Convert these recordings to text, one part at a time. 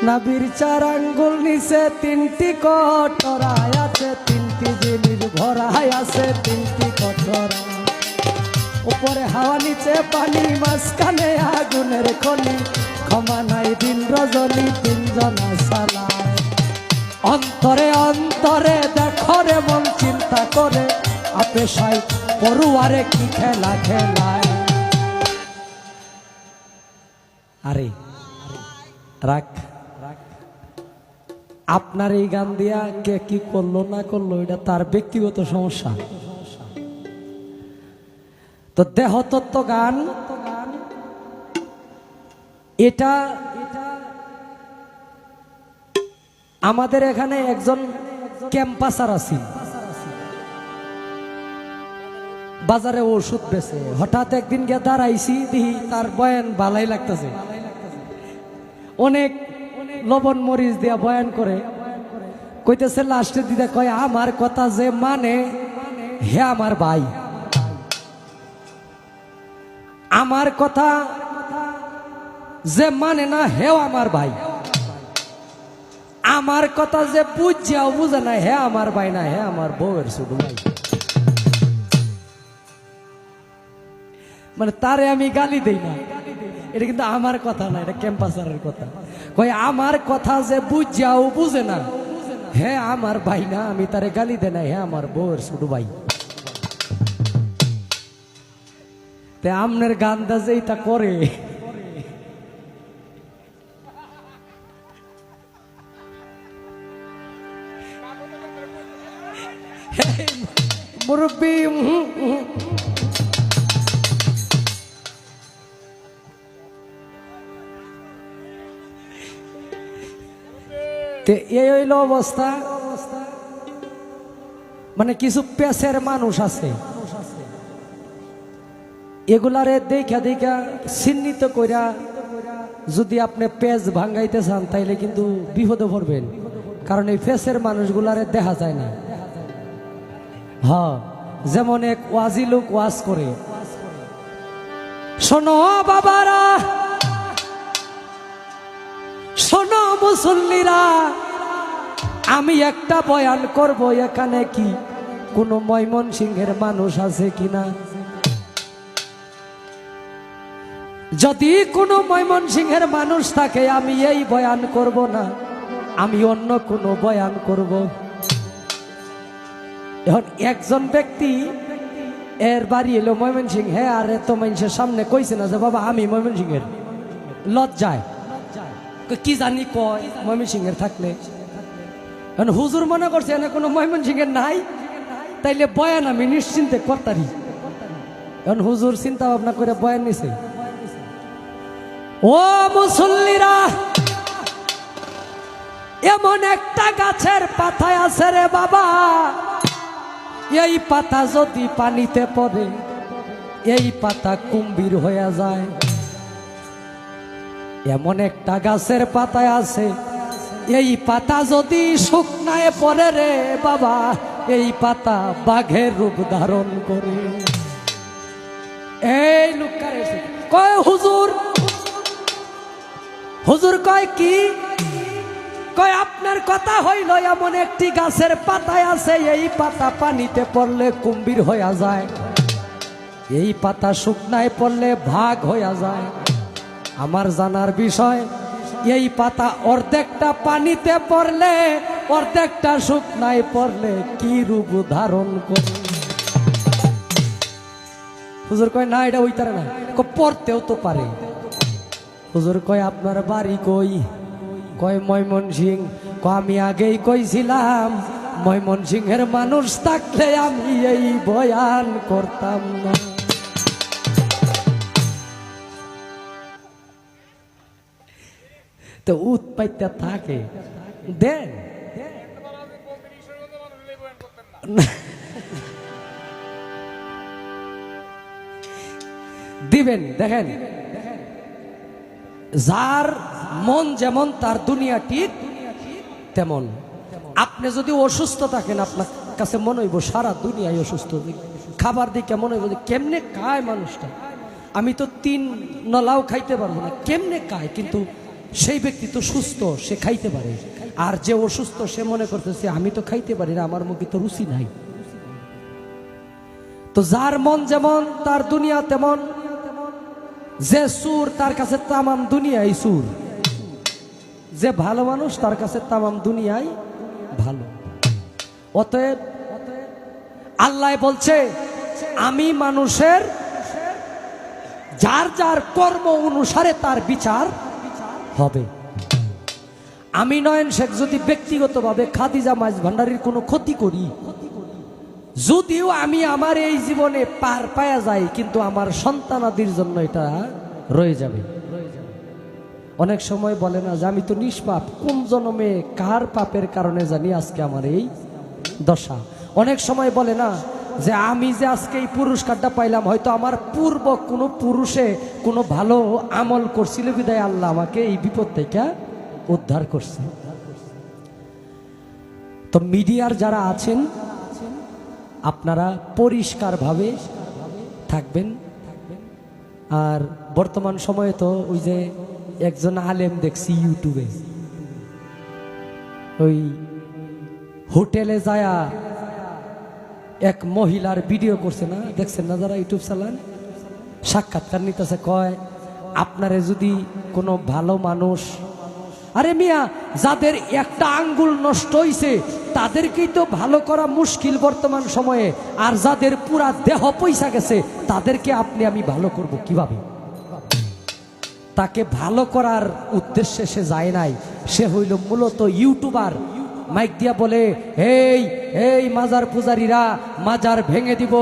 নাবির চার আঙ্গুল নিচে তিনটি কটরায় আছে, তিনটি জিনিস ভরায় আছে তিনটি কটরা। উপরে হাওয়া নিচে পানি, মাঝখানে আগুনের খনি, ক্ষমা নাই দিন রজনী তিনজনা সালায়। অন্তরে অন্তরে দেখো রে মন চিন্তা করে, আপে সাই পড়ুয়ারে কি খেলা খেলায়। আরে রাখ, আপনার এই গান দিয়া কে কি করলো না করলো এটা তার ব্যক্তিগত সমস্যা। তো দেহতত্ত্ব গান এটা আমাদের এখানে একজন ক্যাম্পাসার আছেন, বাজারে ওষুধ বেচে। হঠাৎ একদিন গিয়ে দাঁড়াইছি, দেখি তার বয়ান ভালাই লাগতেছে, অনেক লবণ মরিচ দিয়া বয়ান করে। কইতেছে লাস্টের দিকে কয়, আমার কথা যে মানে হে আমার ভাই, আমার কথা যে মানে না হেও আমার ভাই, আমার কথা যে বুঝাও বুঝে না হে আমার ভাই না, হে আমার বউয়ের ছোট ভাই। মানে তারে আমি গালি দেই না, এটা কিন্তু আমার কথা না, এটা ক্যাম্পাসারের কথা। কই আমার কথা যে বুঝাও বুঝে না হে আমার ভাই না, আমি তারে গালি দেই না, হে আমার বউয়ের ছোট ভাই। তে আমনের গানটা যে এটা করে, মুরব্বী এই হইল অবস্থা। মানে কিছু পেশের মানুষ আছে, এগুলারে দেখা দেখা চিহ্নিত কইরা যদি আপনি পেজ ভাঙ্গাইতে চান তাইলে কিন্তু বিপদে পড়বেন, কারণ এই পেশের মানুষগুলারে দেখা যায় না। হ্যাঁ, যেমন এক ওয়াজি লোক ওয়াজ করে, শোনো বাবারা, শোনো মুসল্লিরা, আমি একটা বয়ান করব, এখানে কি কোনো ময়মনসিংহের মানুষ আছে কিনা? যদি কোনো ময়মনসিংহের মানুষ থাকে আমি এই বয়ান করব না, আমি অন্য কোনো বয়ান করব। এখন একজন ব্যক্তি এর বাড়ি এলো ময়মনসিংহ, হ্যাঁ, আর এত মানুষের সামনে কইছে না যে বাবা আমি ময়মনসিংহের, লজ্জায় কি জানি কয় ময়মনসিংহের থাকলে। এখন হুজুর মনে করছে এনে কোনো ময়মনসিংহের নাই, তাইলে বয়ান আমি নিশ্চিন্তে করতারি। এখন হুজুর চিন্তা ভাবনা করে বয়ান নিছে, ও মুসল্লিরা, এমন একটা গাছের পাতায় আছে রে বাবা, এই পাতা যদি পানিতে পড়ে এই পাতা কুম্ভীর হয়ে যায়। এমন একটা গাছের পাতায় আছে, এই পাতা যদি শুকনায় পড়ে রে বাবা, এই পাতা বাঘের রূপ ধারণ করে। এই লোকটারে কয় হুজুর, হুজুর কয় কি? কয় আপনার কথা হইল এমন একটি গাছের পাতায় আছে, এই পাতা পানিতে পড়লে কুম্ভীর হইয়া যায়, এই পাতা শুকনায় পড়লে ভাগ হইয়া যায়। আমার জানার বিষয়, এই পাতা অর্ধেকটা পানিতে পড়লে অর্ধেকটা শুকনায় পড়লে কি রূপ ধারণ করে? হুজুর কয় না, এটা ওইটারে না, পড়তেও তো পারে। হুজুর কয় আপনার বাড়ি কই? কয় ময়মনসিংহ। আমি আগেই কইছিলাম ময়মনসিংহের মানুষ থাকলে আমি এই বয়ান করতাম না। তো উৎপাইতে থাকে দেন দিবেন। দেখেন, যার মন যেমন তার দুনিয়া ঠিক তেমন। আপনি যদি অসুস্থ থাকেন আপনার কাছে মনে হইব সারা দুনিয়ায় অসুস্থ। খাবার দিকে মনে হইব যে কেমনে খায় মানুষটা, আমি তো 3 নলাও খাইতে পারবো না, কেমনে খায়। কিন্তু সেই ব্যক্তি তো সুস্থ, সে খাইতে পারে। আর যে অসুস্থ সে মনে করতেছে আমি তো খাইতে পারি না, আমার মুখে তো রুচি নাই। তো যার মন যেমন তার দুনিয়া তেমন। যে সুর তার কাছে তামাম দুনিয়াই সুর, যে ভালো মানুষ তার কাছে তামাম দুনিয়াই ভালো। অতএব আল্লাহ বলছে আমি মানুষের যার যার কর্ম অনুসারে তার বিচার হবে। আমি নয়ন শেখ যদি ব্যক্তিগতভাবে খাদিজা মাইজ ভান্ডারীর কোনো ক্ষতি করি, যদিও আমি আমার এই জীবনে পার পায়া যাই, কিন্তু আমার সন্তানাদির জন্য এটা রয়ে যাবে। অনেক সময় বলে না যে আমি তো নিষ্পাপ, কোন জন্মে কার পাপের কারণে জানি আজকে আমার এই দশা। অনেক সময় বলে না যে আমি যে আজকে এই পুরস্কারটা পাইলাম, হয়তো আমার পূর্ব কোনো পুরুষে কোনো ভালো আমল করছিল বিদায় আল্লাহ আমাকে এই বিপদ থেকে উদ্ধার করছে। তো মিডিয়ার যারা আছেন আপনারা পরিষ্কারভাবে থাকবেন। আর বর্তমান সময়ে তো ওই যে একজন আলেম দেখছি ইউটিউবে, ওই হোটেলে যায়া এক মহিলার ভিডিও করছে না, দেখছেন না যারা ইউটিউব চালান, সাক্ষাৎকার নিতেছে, কয় আপনারে যদি কোনো ভালো মানুষ, আরে মিয়া যাদের একটা আঙ্গুল নষ্ট হইছে তাদেরকেই তো ভালো করা মুশকিল বর্তমান সময়ে, আর যাদের পুরা দেহ পয়সা গেছে তাদেরকে আপনি আমি ভালো করব কিভাবে? তাকে ভালো করার উদ্দেশ্যে সে যায় নাই, সে হইল মূলত ইউটিউবার। মাইক দিয়া বলে এই এই মাজার পূজারীরা মাজার ভেঙে দিব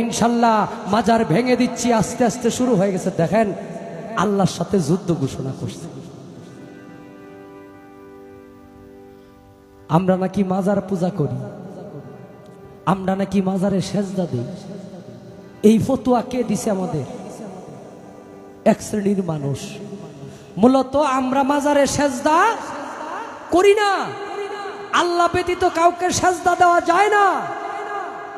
ইনশাল্লাহ, মাজার ভেঙে দিচ্ছি। আস্তে আস্তে শুরু হয়ে গেছে, দেখেন আল্লাহর সাথে যুদ্ধ ঘোষণা করছে। আমরা নাকি মাজার পূজা করি, আমরা নাকি মাজারে সেজদা দিই। এই ফতোয়া কে দিছে? আমাদের এক শ্রেণীর মানুষ। মূলত আমরা মাজারে সেজদা করি না। আল্লাহ ব্যতীত কাউকে সেজদা দেওয়া যায় না।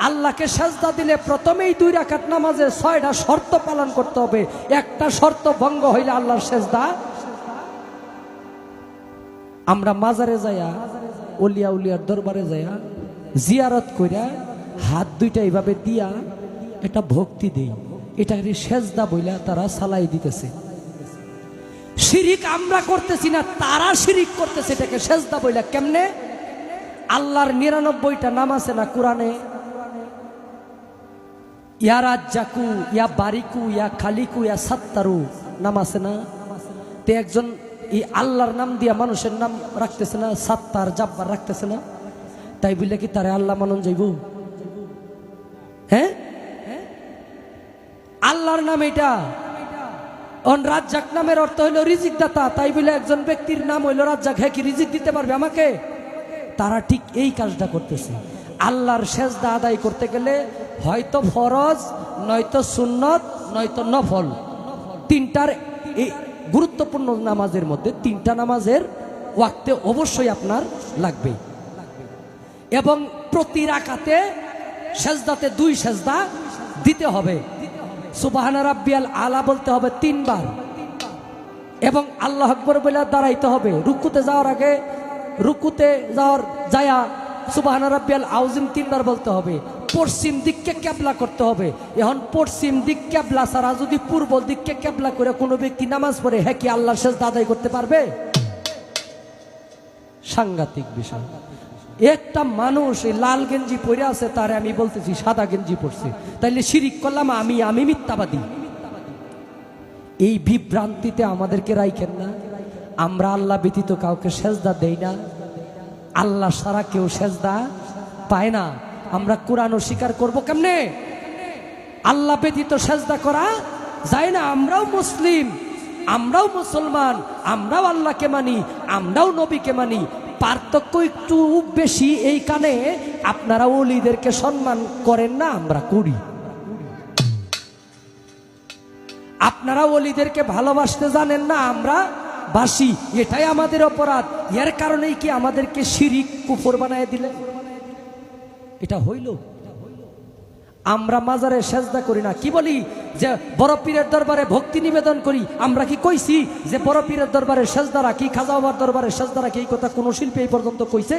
আল্লাহকে সেজদা দিলে প্রথমেই 2 রাকাত নামাজে 6টা শর্ত পালন করতে হবে। একটা শর্ত ভঙ্গ হইলে আল্লাহর সেজদা। আমরা মাজারে যাইয়া, ওলিয়া উলিয়ার দরবারে যাইয়া জিয়ারত কইরা হাত দুইটা এইভাবে দিয়া এটা ভক্তি দেই, এটা সেজদা বইলা তারা সালাই দিতেছে। শিরিক আমরা করতেছি না, তারা শিরিক করতেছে এটাকে সেজদা বইলা। কেমনে? আল্লাহর 99টা নাম আছে না কোরআনে, ইয়া রাজ্জাকু, ইয়া বারিকু, ইয়া খালিকু, ইয়া সাত্তারু নাম আছে না? তে একজন এই আল্লাহর নাম দিয়া মানুষের নাম রাখতেছে না, সাত্তার জাব্বার রাখতেছে না, তাই বললে কি তারে আল্লাহ মানন যাইব? হ্যাঁ, আল্লাহর নাম এটা। রাজ্জাক নামের অর্থ হইল রিজিক দাতা, তাই বলে একজন ব্যক্তির নাম হইল রাজ্জাক, হ্যাঁ কি রিজিক দিতে পারবে আমাকে? তারা ঠিক এই কাজটা করতেছে। আল্লাহর সেজদা আদায় করতে গেলে হয়তো ফরজ, নয়তো সুন্নত, নয়তো নফল, 3টার এই গুরুত্বপূর্ণ নামাজের মধ্যে 3টা নামাজের ওয়াক্তে অবশ্যই আপনার লাগবে। এবং প্রতি রাকাতে সেজদাতে 2 সেজদা দিতে হবে। সুবহানা রাব্বিয়াল আলা বলতে হবে 3 বার, এবং আল্লাহু আকবার বলে দাঁড়াইতে হবে। রুকুতে যাওয়ার আগে, রুকুতে যায়া সুবহানা রাব্বিয়াল আযীম 3 বার বলতে হবে। পশ্চিম দিককে কেবলা করতে হবে। এখন পশ্চিম দিক কেবলা ছাড়া যদি পূর্ব দিককে কেবলা করে কোনো ব্যক্তি নামাজ পড়ে, হ্যাঁ কি আল্লাহর সেজদা আদায় করতে পারবে? সাংঘাতিক বিষয়। একটা মানুষ এই লাল গেঞ্জি পরে আছে, তারে আমি বলতেছি সাদা গেঞ্জি পরছে, তাইলে শিরিক করলাম আমি মিথ্যাবাদী। এই বিভ্রান্তিতে আমাদেরকে রাখেন না। আমরা আল্লাহ ব্যতীত কাউকে সেজদা দেই না, আল্লাহ ছাড়া কেউ সেজদা পায় না। আমরা কোরআন স্বীকার করবো কেমনে? আল্লাহ ব্যতীত সেজদা করা যায় না। আমরাও মুসলিম, আমরাও মুসলমান, আমরাও আল্লাহকে মানি, আমরাও নবীকে মানি। পার্থক্য একটু বেশি এই কানে, আপনারা ওলিদেরকে সম্মান করেন না, আমরা করি। আপনারা ওলিদেরকে ভালোবাসতে জানেন না, আমরা বাসি। এটাই আমাদের অপরাধ। এর কারণেই কি আমাদেরকে শিরিক কুফর বানায় দিলেন? এটা হইল। আমরা মাজারে সেজদা করি না, কি বলি যে বড় পীরের দরবারে ভক্তি নিবেদন করি। আমরা কি কইছি যে বড় পীরের দরবারে সেজদা রাখি, খাজা বাবার দরবারে সেজদা রাখি? এই কথা কোন শিল্পী এই পর্যন্ত কইছে?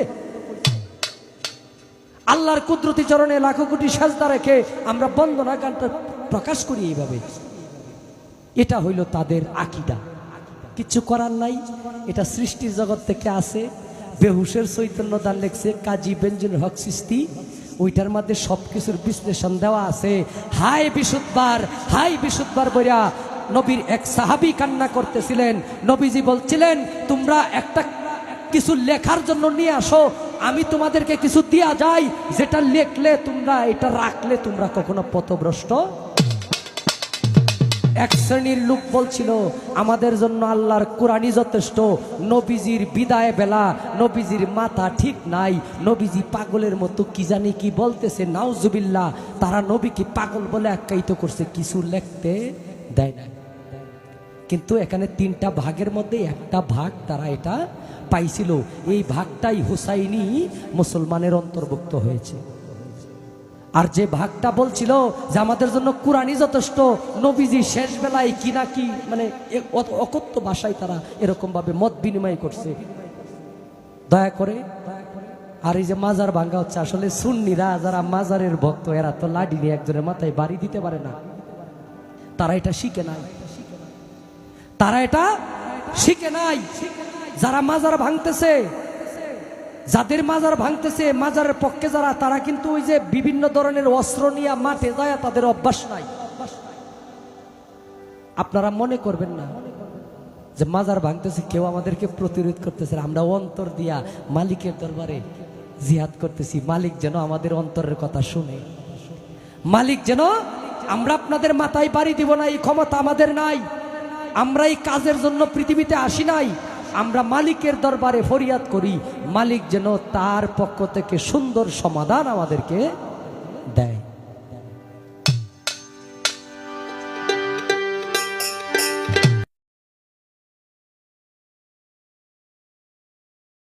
আল্লাহর কুদরতি চরণে লাখো কোটি সেজদা রেখে আমরা বন্দনা গানটা প্রকাশ করি এইভাবে। এটা হইল তাদের আকীদা। কিছু করার নাই, এটা সৃষ্টির জগৎ থেকে আসে। বেহুশের চৈতন্য দান লেখছে কাজী বেনজির হক চিশতি, ওইটার মধ্যে সবকিছুর বিশ্লেষণ দেওয়া আছে। হাই বিশুদ্ধবার বইরা নবীর এক সাহাবী কান্না করতেছিলেন। নবীজি বলছিলেন, তোমরা একটা কিছু লেখার জন্য নিয়ে আসো, আমি তোমাদেরকে কিছু দিয়া যাই, যেটা লেখলে তোমরা, এটা রাখলে তোমরা কখনো পথভ্রষ্ট। এক শ্রেণীর লোক বলছিল, আমাদের জন্য আল্লাহর কোরআনই যথেষ্ট। নবীজির বিদায় বেলা নবীজির মাথা ঠিক নাই, নবীজি পাগলের মতো কি জানি কি বলতেছে, নাউজুবিল্লাহ। তারা নবীকে পাগল বলে আখ্যায়িত করছে, কিছু লিখতে দেয় না। কিন্তু এখানে তিনটা ভাগের মধ্যে একটা ভাগ তারা এটা পাইছিল। এই ভাগটাই হুসাইনি মুসলমানের অন্তর্ভুক্ত হয়েছে। আর যে ভাগটা বলছিল যে আমাদের জন্য কোরআনই যথেষ্ট, নবীজি শেষ বেলায় কি না কি মানে অকথ্য ভাষায় তারা এরকম ভাবে মত বিনিময় করছে। দয়া করে আর এই যে মাজার ভাঙ্গা হচ্ছে, আসলে সুন্নিরা যারা মাজারের ভক্ত, এরা তো লাঠি নিয়ে একজনের মাথায় বাড়ি দিতে পারে না। তারা এটা শিখে নাই, যারা মাজার ভাঙতেছে, যাদের মাজার ভাঙতেছে, মাজারের পক্ষে যারা, তারা কিন্তু ওই যে বিভিন্ন ধরনের অস্ত্র নিয়ে মাঠে যায়, তাদের অভ্যাস নাই। আপনারা মনে করবেন না যে মাজার ভাঙতেছে কেউ আমাদেরকে প্রতিরোধ করতেছে। আমরা অন্তর দিয়া মালিকের দরবারে জিহাদ করতেছি, মালিক যেন আমাদের অন্তরের কথা শুনে। মালিক যেন, আমরা আপনাদের মাথায় বাড়ি দিব না, এই ক্ষমতা আমাদের নাই। আমরা এই কাজের জন্য পৃথিবীতে আসি নাই। আমরা মালিকের দরবারে ফরিয়াদ করি, মালিক যেন তার পক্ষ থেকে সুন্দর সমাধান আমাদেরকে দেয়।